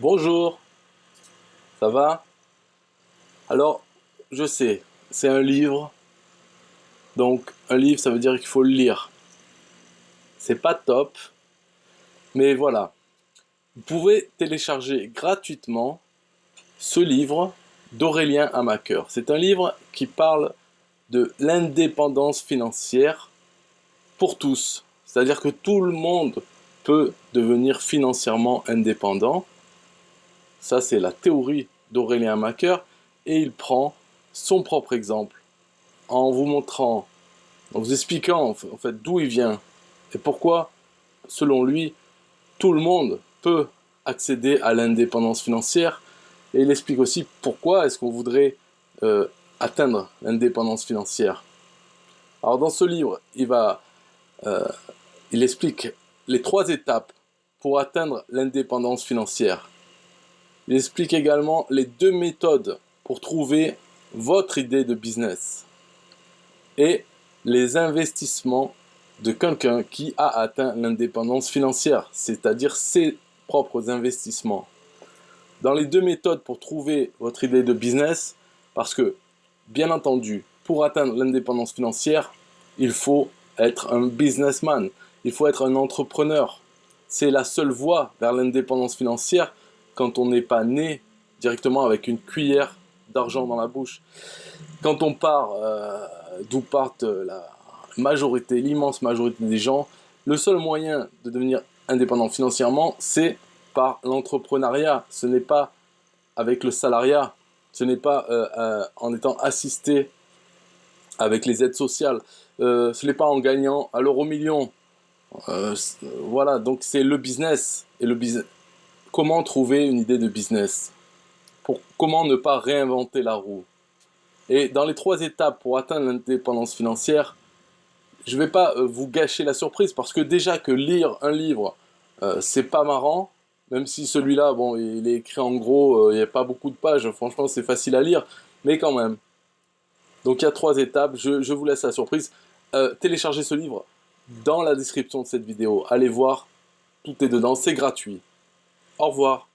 Bonjour, ça va? Alors, je sais, c'est un livre, donc un livre ça veut dire qu'il faut le lire. C'est pas top, mais voilà. Vous pouvez télécharger gratuitement ce livre d'Aurélien Hamaker. C'est un livre qui parle de l'indépendance financière pour tous. C'est-à-dire que tout le monde peut devenir financièrement indépendant. Ça, c'est la théorie d'Aurélien Hamaker. Et il prend son propre exemple en vous montrant, en vous expliquant en fait d'où il vient et pourquoi, selon lui, tout le monde peut accéder à l'indépendance financière. Et il explique aussi pourquoi est-ce qu'on voudrait atteindre l'indépendance financière. Alors dans ce livre, il explique les 3 étapes pour atteindre l'indépendance financière. Il explique également les 2 méthodes pour trouver votre idée de business et les investissements de quelqu'un qui a atteint l'indépendance financière, c'est-à-dire ses propres investissements. Dans les 2 méthodes pour trouver votre idée de business, parce que, bien entendu, pour atteindre l'indépendance financière, il faut être un businessman, il faut être un entrepreneur. C'est la seule voie vers l'indépendance financière quand on n'est pas né directement avec une cuillère d'argent dans la bouche. Quand on part d'où partent la majorité, l'immense majorité des gens, le seul moyen de devenir indépendant financièrement, c'est par l'entrepreneuriat. Ce n'est pas avec le salariat, ce n'est pas en étant assisté avec les aides sociales, ce n'est pas en gagnant à l'euro million. Voilà, donc c'est le business. Et le business. Comment trouver une idée de business? Comment ne pas réinventer la roue? Et dans les 3 étapes pour atteindre l'indépendance financière, je ne vais pas vous gâcher la surprise parce que déjà que lire un livre, c'est pas marrant, même si celui-là, bon, il est écrit en gros, il n'y a pas beaucoup de pages, franchement c'est facile à lire, mais quand même. Donc il y a 3 étapes, je vous laisse la surprise. Téléchargez ce livre dans la description de cette vidéo, allez voir, tout est dedans, c'est gratuit. Au revoir.